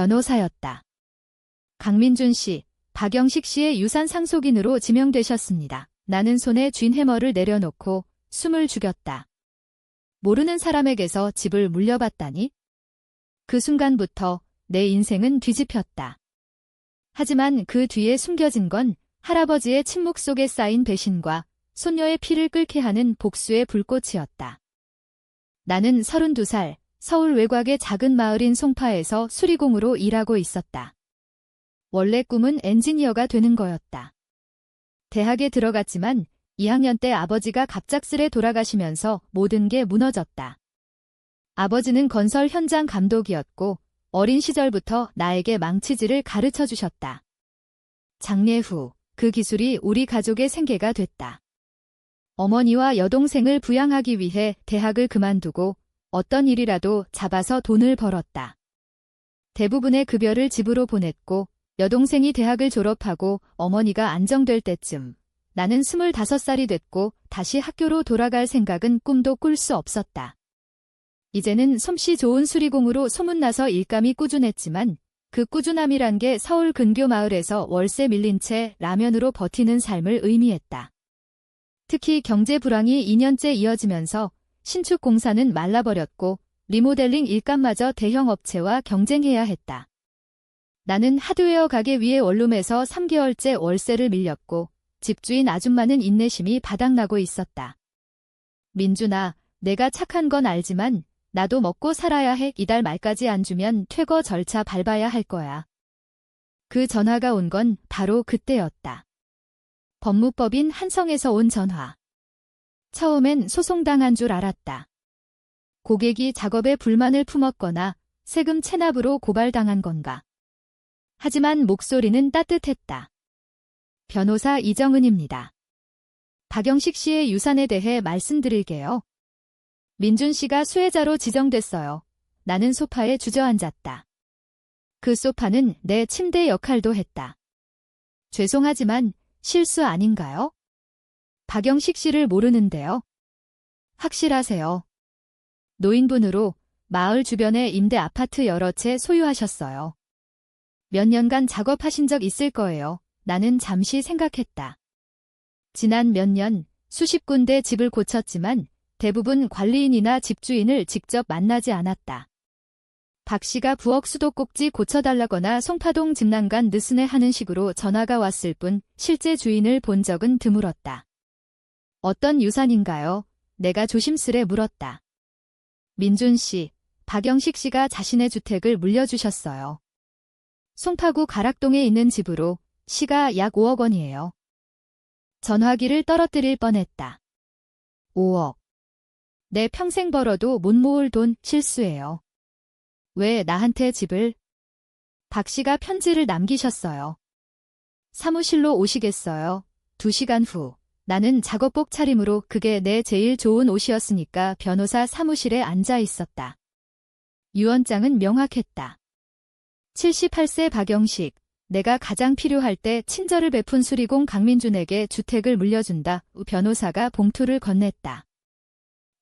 변호사였다. 강민준 씨, 박영식 씨의 유산 상속인으로 지명되셨습니다. 나는 손에 쥔 해머를 내려놓고 숨을 죽였다. 모르는 사람에게서 집을 물려받다니? 그 순간부터 내 인생은 뒤집혔다. 하지만 그 뒤에 숨겨진 건 할아버지의 침묵 속에 쌓인 배신과 손녀의 피를 끓게 하는 복수의 불꽃이었다. 나는 32살, 서울 외곽의 작은 마을인 송파에서 수리공으로 일하고 있었다. 원래 꿈은 엔지니어가 되는 거였다. 대학에 들어갔지만 2학년 때 아버지가 갑작스레 돌아가시면서 모든 게 무너졌다. 아버지는 건설 현장 감독이었고 어린 시절부터 나에게 망치질을 가르쳐 주셨다. 장례 후 그 기술이 우리 가족의 생계가 됐다. 어머니와 여동생을 부양하기 위해 대학을 그만두고 어떤 일이라도 잡아서 돈을 벌었다. 대부분의 급여를 집으로 보냈고 여동생이 대학을 졸업하고 어머니가 안정될 때쯤 나는 25살이 됐고 다시 학교로 돌아갈 생각은 꿈도 꿀 수 없었다. 이제는 솜씨 좋은 수리공으로 소문나서 일감이 꾸준했지만 그 꾸준함이란 게 서울 근교 마을에서 월세 밀린 채 라면으로 버티는 삶을 의미했다. 특히 경제 불황이 2년째 이어지면서 신축 공사는 말라버렸고 리모델링 일감마저 대형 업체와 경쟁해야 했다. 나는 하드웨어 가게 위에 원룸에서 3개월째 월세를 밀렸고 집주인 아줌마는 인내심이 바닥나고 있었다. 민준아, 내가 착한 건 알지만 나도 먹고 살아야 해. 이달 말까지 안 주면 퇴거 절차 밟아야 할 거야. 그 전화가 온 건 바로 그때였다. 법무법인 한성에서 온 전화. 처음엔 소송당한 줄 알았다. 고객이 작업에 불만을 품었거나 세금 체납으로 고발당한 건가. 하지만 목소리는 따뜻했다. 변호사 이정은입니다. 박영식 씨의 유산에 대해 말씀드릴게요. 민준 씨가 수혜자로 지정됐어요. 나는 소파에 주저앉았다. 그 소파는 내 침대 역할도 했다. 죄송하지만 실수 아닌가요? 박영식 씨를 모르는데요. 확실하세요. 노인분으로 마을 주변에 임대 아파트 여러 채 소유하셨어요. 몇 년간 작업하신 적 있을 거예요. 나는 잠시 생각했다. 지난 몇 년 수십 군데 집을 고쳤지만 대부분 관리인이나 집주인을 직접 만나지 않았다. 박 씨가 부엌 수도꼭지 고쳐달라거나 송파동 집난간 느스네 하는 식으로 전화가 왔을 뿐 실제 주인을 본 적은 드물었다. 어떤 유산인가요? 내가 조심스레 물었다. 민준 씨, 박영식 씨가 자신의 주택을 물려주셨어요. 송파구 가락동에 있는 집으로 시가 약 5억 원이에요. 전화기를 떨어뜨릴 뻔했다. 5억. 내 평생 벌어도 못 모을 돈 실수예요. 왜 나한테 집을? 박 씨가 편지를 남기셨어요. 사무실로 오시겠어요? 2시간 후. 나는 작업복 차림으로 그게 내 제일 좋은 옷이었으니까 변호사 사무실에 앉아 있었다. 유언장은 명확했다. 78세 박영식. 내가 가장 필요할 때 친절을 베푼 수리공 강민준에게 주택을 물려준다. 변호사가 봉투를 건넸다.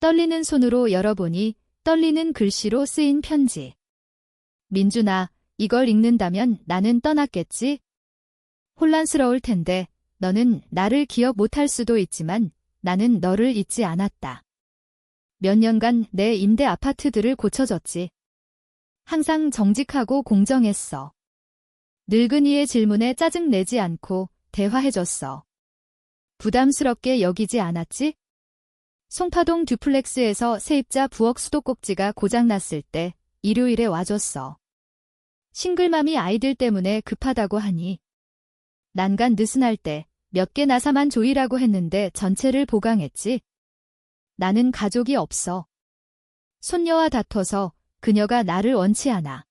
떨리는 손으로 열어보니 떨리는 글씨로 쓰인 편지. 민준아, 이걸 읽는다면 나는 떠났겠지? 혼란스러울 텐데 너는 나를 기억 못할 수도 있지만 나는 너를 잊지 않았다. 몇 년간 내 임대 아파트들을 고쳐줬지. 항상 정직하고 공정했어. 늙은이의 질문에 짜증내지 않고 대화해줬어. 부담스럽게 여기지 않았지? 송파동 듀플렉스에서 세입자 부엌 수도꼭지가 고장났을 때 일요일에 와줬어. 싱글맘이 아이들 때문에 급하다고 하니 난간 느슨할 때 몇 개 나사만 조이라고 했는데 전체를 보강했지. 나는 가족이 없어. 손녀와 다퉈서 그녀가 나를 원치 않아.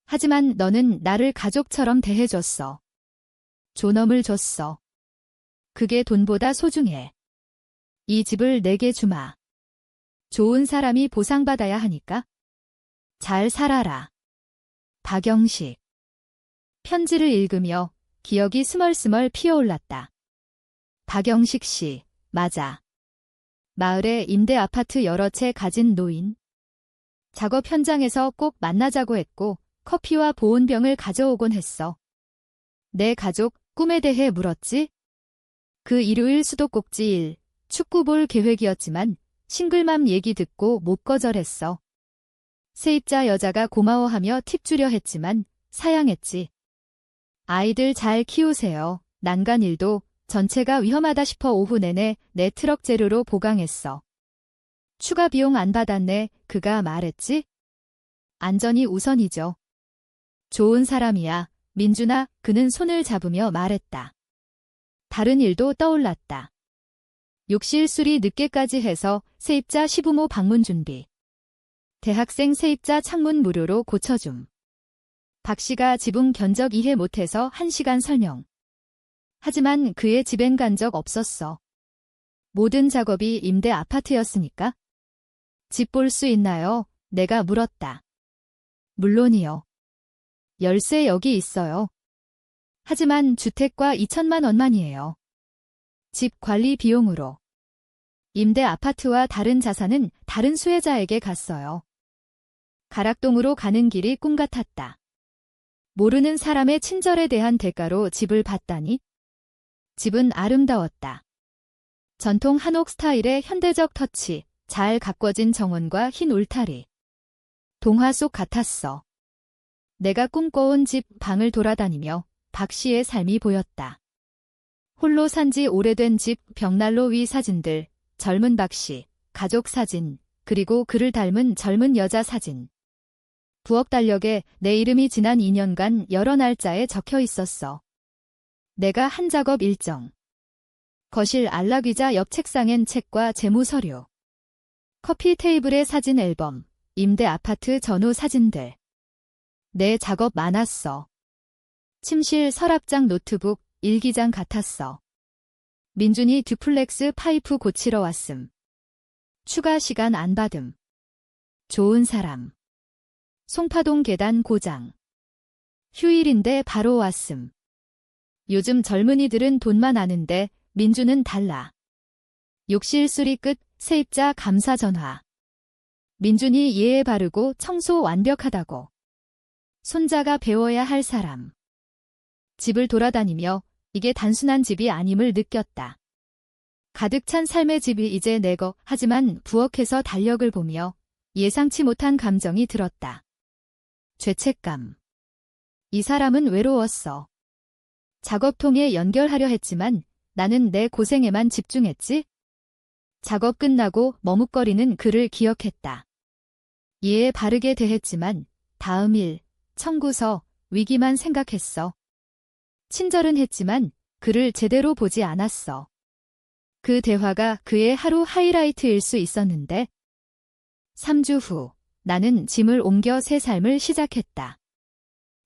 하지만 너는 나를 가족처럼 대해줬어. 존엄을 줬어. 그게 돈보다 소중해. 이 집을 내게 주마. 좋은 사람이 보상받아야 하니까. 잘 살아라. 박영식. 편지를 읽으며 기억이 스멀스멀 피어올랐다. 박영식 씨, 맞아. 마을에 임대 아파트 여러 채 가진 노인. 작업 현장에서 꼭 만나자고 했고 커피와 보온병을 가져오곤 했어. 내 가족, 꿈에 대해 물었지? 그 일요일 수도꼭지 일, 축구 볼 계획이었지만 싱글맘 얘기 듣고 못 거절했어. 세입자 여자가 고마워하며 팁 주려 했지만 사양했지. 아이들 잘 키우세요. 난간 일도 전체가 위험하다 싶어 오후 내내 내 트럭 재료로 보강했어. 추가 비용 안 받았네, 그가 말했지? 안전이 우선이죠. 좋은 사람이야, 민준아, 그는 손을 잡으며 말했다. 다른 일도 떠올랐다. 욕실 수리 늦게까지 해서 세입자 시부모 방문 준비. 대학생 세입자 창문 무료로 고쳐줌. 박 씨가 지붕 견적 이해 못해서 1시간 설명. 하지만 그의 집엔 간 적 없었어. 모든 작업이 임대 아파트였으니까. 집 볼 수 있나요? 내가 물었다. 물론이요. 열쇠 여기 있어요. 하지만 주택과 2천만 원만이에요. 집 관리 비용으로. 임대 아파트와 다른 자산은 다른 수혜자에게 갔어요. 가락동으로 가는 길이 꿈 같았다. 모르는 사람의 친절에 대한 대가로 집을 봤다니? 집은 아름다웠다. 전통 한옥 스타일의 현대적 터치, 잘 가꿔진 정원과 흰 울타리. 동화 속 같았어. 내가 꿈꿔온 집 방을 돌아다니며 박 씨의 삶이 보였다. 홀로 산지 오래된 집 벽난로 위 사진들, 젊은 박 씨, 가족 사진, 그리고 그를 닮은 젊은 여자 사진. 부엌 달력에 내 이름이 지난 2년간 여러 날짜에 적혀 있었어. 내가 한 작업 일정. 거실 안락의자 옆 책상엔 책과 재무 서류. 커피 테이블에 사진 앨범, 임대 아파트 전후 사진들. 내 작업 많았어. 침실 서랍장 노트북, 일기장 같았어. 민준이 듀플렉스 파이프 고치러 왔음. 추가 시간 안 받음. 좋은 사람. 송파동 계단 고장. 휴일인데 바로 왔음. 요즘 젊은이들은 돈만 아는데 민준은 달라. 욕실 수리 끝, 세입자 감사 전화. 민준이 예의 바르고 청소 완벽하다고. 손자가 배워야 할 사람. 집을 돌아다니며 이게 단순한 집이 아님을 느꼈다. 가득 찬 삶의 집이 이제 내 거, 하지만 부엌에서 달력을 보며 예상치 못한 감정이 들었다. 죄책감. 이 사람은 외로웠어. 작업통에 연결하려 했지만 나는 내 고생에만 집중했지? 작업 끝나고 머뭇거리는 그를 기억했다. 예에 바르게 대했지만 다음 일, 청구서, 위기만 생각했어. 친절은 했지만 그를 제대로 보지 않았어. 그 대화가 그의 하루 하이라이트일 수 있었는데 3주 후 나는 짐을 옮겨 새 삶을 시작했다.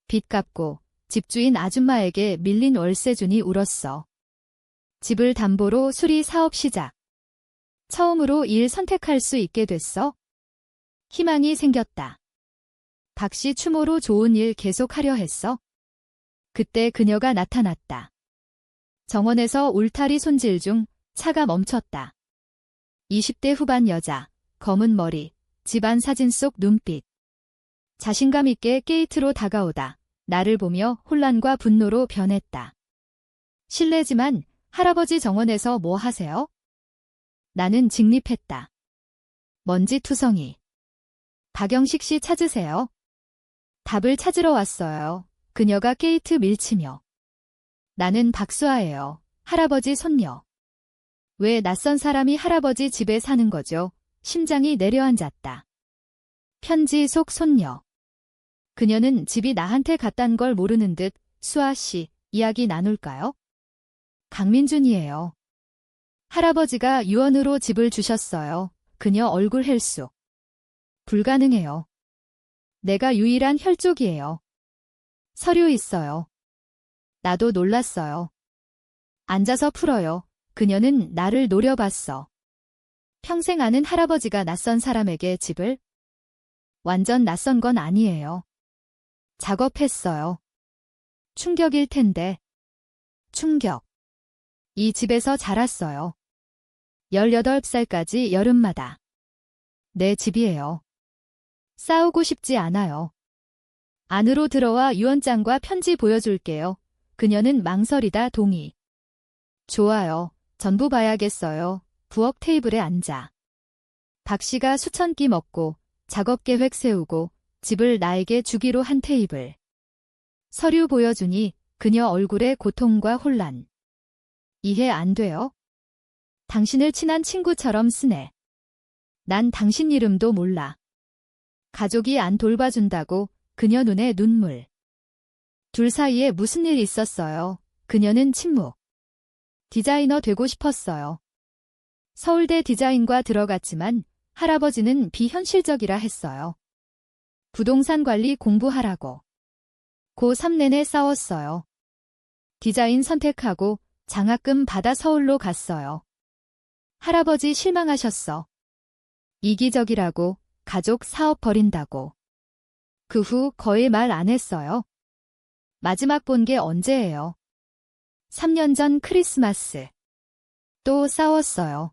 빚 갚고 집주인 아줌마에게 밀린 월세준이 울었어. 집을 담보로 수리 사업 시작. 처음으로 일 선택할 수 있게 됐어. 희망이 생겼다. 박 씨 추모로 좋은 일 계속하려 했어. 그때 그녀가 나타났다. 정원에서 울타리 손질 중 차가 멈췄다. 20대 후반 여자, 검은 머리, 집안 사진 속 눈빛. 자신감 있게 게이트로 다가오다 나를 보며 혼란과 분노로 변했다. 실례지만 할아버지 정원에서 뭐 하세요? 나는 직립했다. 먼지투성이. 박영식 씨 찾으세요? 답을 찾으러 왔어요. 그녀가 게이트 밀치며. 나는 박수아예요. 할아버지 손녀. 왜 낯선 사람이 할아버지 집에 사는 거죠? 심장이 내려앉았다. 편지 속 손녀. 그녀는 집이 나한테 갔단 걸 모르는 듯 수아 씨, 이야기 나눌까요? 강민준이에요. 할아버지가 유언으로 집을 주셨어요. 그녀 얼굴 헬쑥. 불가능해요. 내가 유일한 혈족이에요. 서류 있어요. 나도 놀랐어요. 앉아서 풀어요. 그녀는 나를 노려봤어. 평생 아는 할아버지가 낯선 사람에게 집을? 완전 낯선 건 아니에요. 작업했어요. 충격일 텐데. 충격. 이 집에서 자랐어요. 18살까지 여름마다. 내 집이에요. 싸우고 싶지 않아요. 안으로 들어와 유언장과 편지 보여줄게요. 그녀는 망설이다 동의. 좋아요. 전부 봐야겠어요. 부엌 테이블에 앉아. 박 씨가 수천 끼 먹고 작업 계획 세우고 집을 나에게 주기로 한 테이블. 서류 보여주니 그녀 얼굴에 고통과 혼란. 이해 안 돼요? 당신을 친한 친구처럼 쓰네. 난 당신 이름도 몰라. 가족이 안 돌봐준다고 그녀 눈에 눈물. 둘 사이에 무슨 일 있었어요? 그녀는 침묵. 디자이너 되고 싶었어요. 서울대 디자인과 들어갔지만 할아버지는 비현실적이라 했어요. 부동산 관리 공부하라고. 고3 내내 싸웠어요. 디자인 선택하고 장학금 받아 서울로 갔어요. 할아버지 실망하셨어. 이기적이라고, 가족 사업 버린다고. 그 후 거의 말 안 했어요. 마지막 본 게 언제예요? 3년 전 크리스마스. 또 싸웠어요.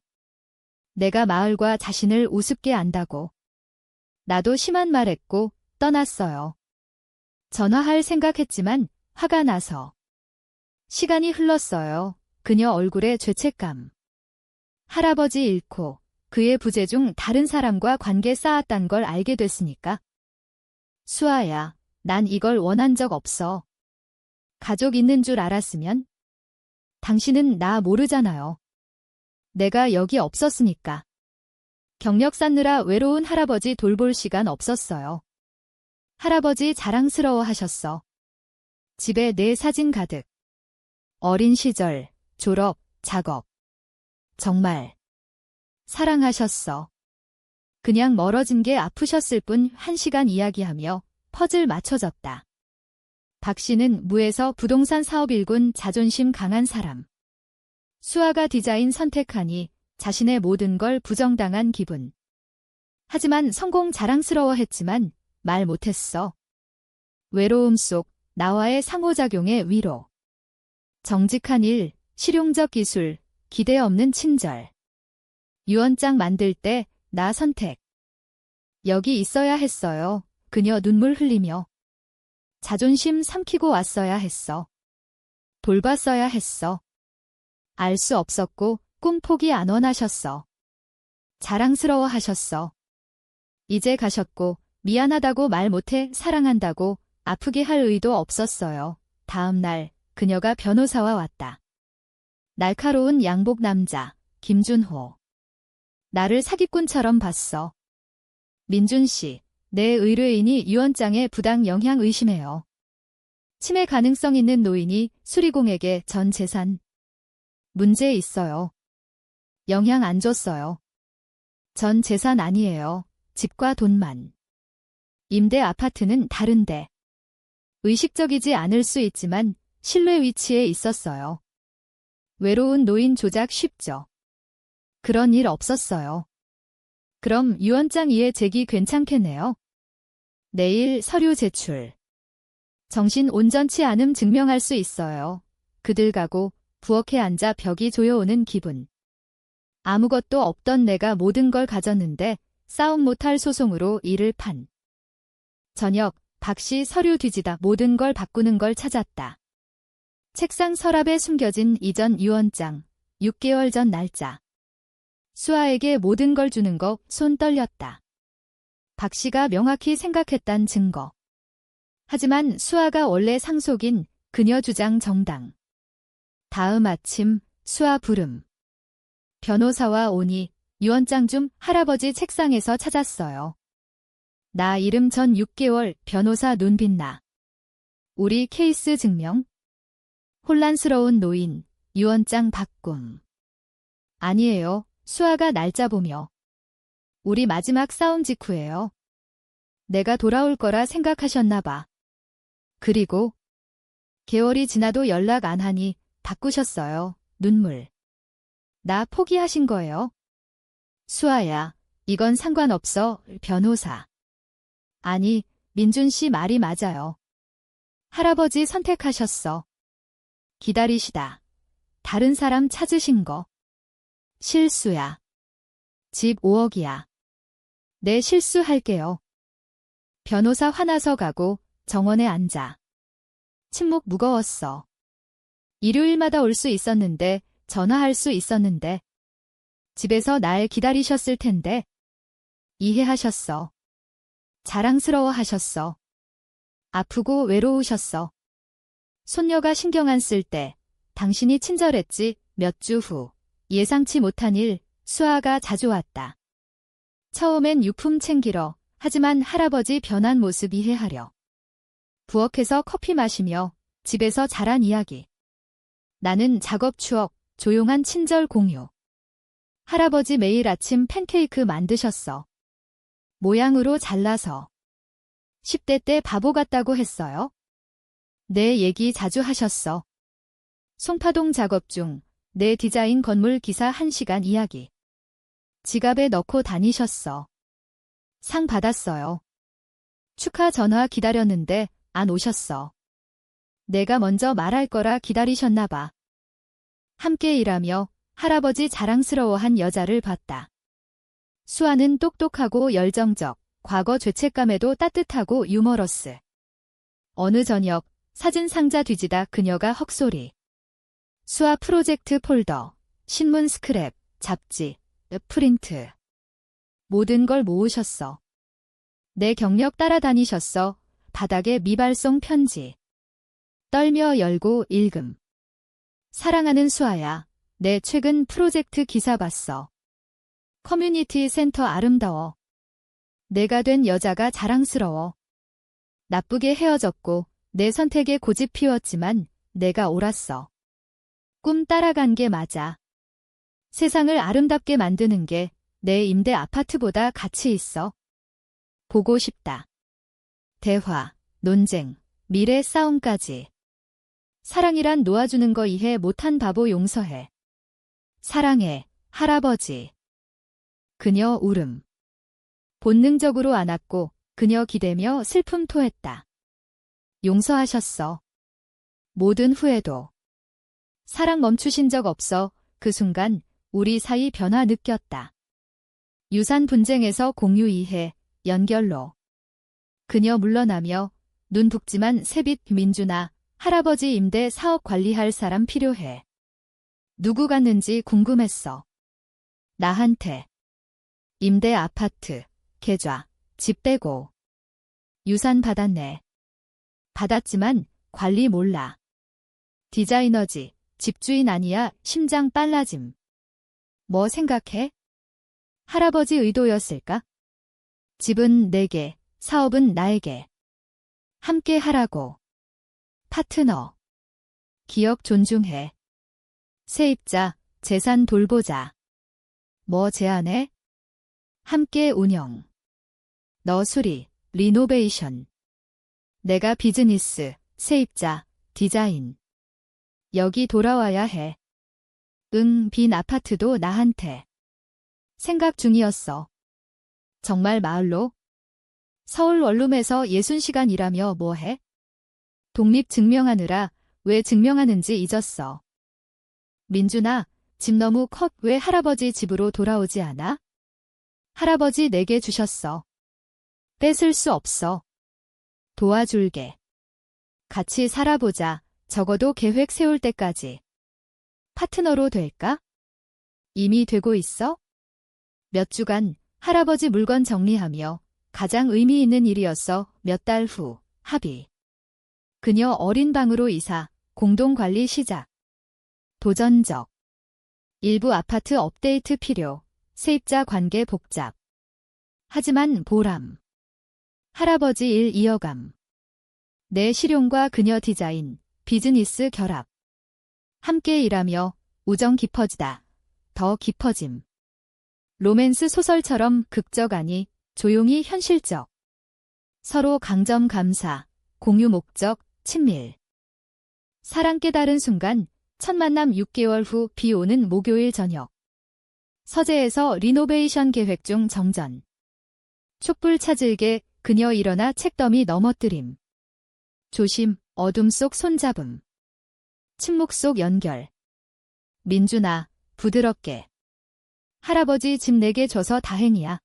내가 마을과 자신을 우습게 안다고. 나도 심한 말 했고 떠났어요. 전화할 생각했지만 화가 나서. 시간이 흘렀어요. 그녀 얼굴에 죄책감. 할아버지 잃고 그의 부재 중 다른 사람과 관계 쌓았단 걸 알게 됐으니까. 수아야, 난 이걸 원한 적 없어. 가족 있는 줄 알았으면. 당신은 나 모르잖아요. 내가 여기 없었으니까. 경력 쌓느라 외로운 할아버지 돌볼 시간 없었어요. 할아버지 자랑스러워 하셨어. 집에 내 사진 가득. 어린 시절, 졸업, 작업. 정말. 사랑하셨어. 그냥 멀어진 게 아프셨을 뿐 1시간 이야기하며 퍼즐 맞춰졌다. 박 씨는 무에서 부동산 사업 일군 자존심 강한 사람. 수아가 디자인 선택하니 자신의 모든 걸 부정당한 기분. 하지만 성공 자랑스러워했지만 말 못했어. 외로움 속 나와의 상호작용의 위로. 정직한 일, 실용적 기술, 기대 없는 친절. 유언장 만들 때 나 선택. 여기 있어야 했어요. 그녀 눈물 흘리며. 자존심 삼키고 왔어야 했어. 돌봤어야 했어. 알 수 없었고 꿈 포기 안 원하셨어. 자랑스러워 하셨어. 이제 가셨고 미안하다고 말 못해 사랑한다고 아프게 할 의도 없었어요. 다음 날 그녀가 변호사와 왔다. 날카로운 양복 남자 김준호. 나를 사기꾼처럼 봤어. 민준 씨, 내 의뢰인이 유언장에 부당 영향 의심해요. 치매 가능성 있는 노인이 수리공에게 전 재산. 문제 있어요. 영향 안 줬어요. 전 재산 아니에요. 집과 돈만. 임대 아파트는 다른데. 의식적이지 않을 수 있지만 신뢰 위치에 있었어요. 외로운 노인 조작 쉽죠. 그런 일 없었어요. 그럼 유언장 이해 제기 괜찮겠네요. 내일 서류 제출. 정신 온전치 않음 증명할 수 있어요. 그들 가고 부엌에 앉아 벽이 조여오는 기분. 아무것도 없던 내가 모든 걸 가졌는데 싸움 못할 소송으로 일을 판. 저녁 박 씨 서류 뒤지다 모든 걸 바꾸는 걸 찾았다. 책상 서랍에 숨겨진 이전 유언장, 6개월 전 날짜. 수아에게 모든 걸 주는 거 손 떨렸다. 박 씨가 명확히 생각했단 증거. 하지만 수아가 원래 상속인 그녀 주장 정당. 다음 아침 수아 부름. 변호사와 오니 유언장 좀 할아버지 책상에서 찾았어요. 나 이름 전 6개월 변호사 눈 빛나. 우리 케이스 증명. 혼란스러운 노인 유언장 바꿈. 아니에요. 수아가 날짜 보며. 우리 마지막 싸움 직후예요. 내가 돌아올 거라 생각하셨나 봐. 그리고 개월이 지나도 연락 안 하니 바꾸셨어요. 눈물. 나 포기하신 거예요? 수아야, 이건 상관없어. 변호사. 아니, 민준 씨 말이 맞아요. 할아버지 선택하셨어. 기다리시다. 다른 사람 찾으신 거. 실수야. 집 5억이야. 내 실수할게요. 변호사 화나서 가고 정원에 앉아. 침묵 무거웠어. 일요일마다 올 수 있었는데, 전화할 수 있었는데. 집에서 날 기다리셨을 텐데. 이해하셨어. 자랑스러워 하셨어. 아프고 외로우셨어. 손녀가 신경 안 쓸 때, 당신이 친절했지. 몇 주 후, 예상치 못한 일, 수아가 자주 왔다. 처음엔 유품 챙기러, 하지만 할아버지 변한 모습 이해하려. 부엌에서 커피 마시며, 집에서 자란 이야기. 나는 작업 추억, 조용한 친절 공유. 할아버지 매일 아침 팬케이크 만드셨어. 모양으로 잘라서. 10대 때 바보 같다고 했어요. 내 얘기 자주 하셨어. 송파동 작업 중 내 디자인 건물 기사 1시간 이야기. 지갑에 넣고 다니셨어. 상 받았어요. 축하 전화 기다렸는데 안 오셨어. 내가 먼저 말할 거라 기다리셨나 봐. 함께 일하며 할아버지 자랑스러워한 여자를 봤다. 수아는 똑똑하고 열정적, 과거 죄책감에도 따뜻하고 유머러스. 어느 저녁 사진 상자 뒤지다 그녀가 헉소리. 수아 프로젝트 폴더, 신문 스크랩, 잡지, 프린트. 모든 걸 모으셨어. 내 경력 따라다니셨어. 바닥에 미발송 편지. 떨며 열고 읽음. 사랑하는 수아야, 내 최근 프로젝트 기사 봤어. 커뮤니티 센터 아름다워. 내가 된 여자가 자랑스러워. 나쁘게 헤어졌고 내 선택에 고집 피웠지만 내가 옳았어. 꿈 따라간 게 맞아. 세상을 아름답게 만드는 게 내 임대 아파트보다 가치 있어. 보고 싶다. 대화, 논쟁, 미래 싸움까지. 사랑이란 놓아주는 거 이해 못한 바보 용서해. 사랑해, 할아버지. 그녀 울음. 본능적으로 안았고 그녀 기대며 슬픔 토했다. 용서하셨어. 모든 후회도. 사랑 멈추신 적 없어. 그 순간 우리 사이 변화 느꼈다. 유산 분쟁에서 공유 이해, 연결로. 그녀 물러나며 눈 붓지만 새빛 민준아, 할아버지 임대 사업 관리할 사람 필요해. 누구 갔는지 궁금했어. 나한테. 임대 아파트, 계좌, 집 빼고. 유산 받았네. 받았지만 관리 몰라. 디자이너지, 집주인 아니야. 심장 빨라짐. 뭐 생각해? 할아버지 의도였을까? 집은 내게, 사업은 나에게. 함께 하라고. 파트너. 기억 존중해. 세입자, 재산 돌보자. 뭐 제안해? 함께 운영. 너 수리, 리노베이션. 내가 비즈니스, 세입자, 디자인. 여기 돌아와야 해. 응, 빈 아파트도 나한테. 생각 중이었어. 정말 마을로? 서울 원룸에서 60시간 일하며 뭐해? 독립 증명하느라 왜 증명하는지 잊었어. 민준아, 집 너무 컸. 왜 할아버지 집으로 돌아오지 않아? 할아버지 내게 주셨어. 뺏을 수 없어. 도와줄게. 같이 살아보자. 적어도 계획 세울 때까지. 파트너로 될까? 이미 되고 있어? 몇 주간 할아버지 물건 정리하며 가장 의미 있는 일이었어. 몇 달 후 합의. 그녀 어린 방으로 이사, 공동관리 시작. 도전적. 일부 아파트 업데이트 필요, 세입자 관계 복잡. 하지만 보람. 할아버지 일 이어감. 내 실용과 그녀 디자인, 비즈니스 결합. 함께 일하며 우정 깊어지다. 더 깊어짐. 로맨스 소설처럼 극적 아니, 조용히 현실적. 서로 강점 감사, 공유 목적, 친밀. 사랑 깨달은 순간, 첫 만남 6개월 후 비 오는 목요일 저녁. 서재에서 리노베이션 계획 중 정전. 촛불 찾을게 그녀 일어나 책더미 넘어뜨림. 조심, 어둠 속 손잡음. 침묵 속 연결. 민준아, 부드럽게. 할아버지 집 내게 줘서 다행이야.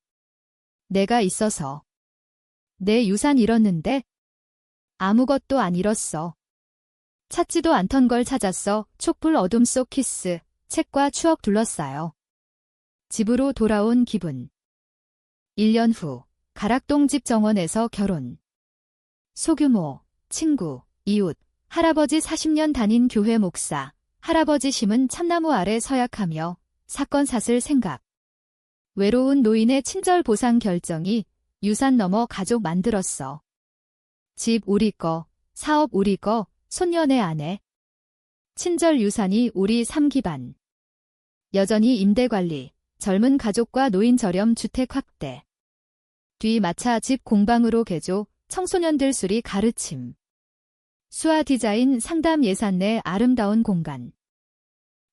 내가 있어서. 내 유산 잃었는데? 아무것도 안 잃었어. 찾지도 않던 걸 찾았어. 촛불 어둠 속 키스, 책과 추억 둘러싸여. 집으로 돌아온 기분. 1년 후, 가락동 집 정원에서 결혼. 소규모, 친구, 이웃, 할아버지 40년 다닌 교회 목사, 할아버지 심은 참나무 아래 서약하며 사건 사슬 생각. 외로운 노인의 친절 보상 결정이 유산 넘어 가족 만들었어. 집 우리 거, 사업 우리 거, 손녀네 아내. 친절 유산이 우리 삶 기반. 여전히 임대 관리, 젊은 가족과 노인 저렴 주택 확대. 뒤 마차 집 공방으로 개조, 청소년들 수리 가르침. 수화 디자인 상담 예산 내 아름다운 공간.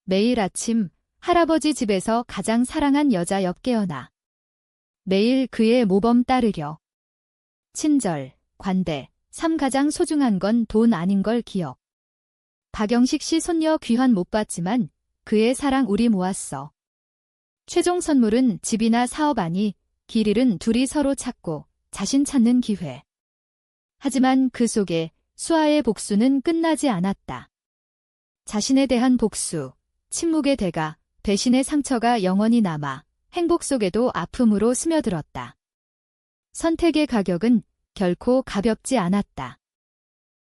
매일 아침 할아버지 집에서 가장 사랑한 여자 옆 깨어나. 매일 그의 모범 따르려. 친절, 관대, 삶 가장 소중한 건 돈 아닌 걸 기억. 박영식 씨 손녀 귀환 못 봤지만 그의 사랑 우리 모았어. 최종 선물은 집이나 사업 아니, 길 잃은 둘이 서로 찾고 자신 찾는 기회. 하지만 그 속에 수아의 복수는 끝나지 않았다. 자신에 대한 복수, 침묵의 대가, 배신의 상처가 영원히 남아 행복 속에도 아픔으로 스며들었다. 선택의 가격은 결코 가볍지 않았다.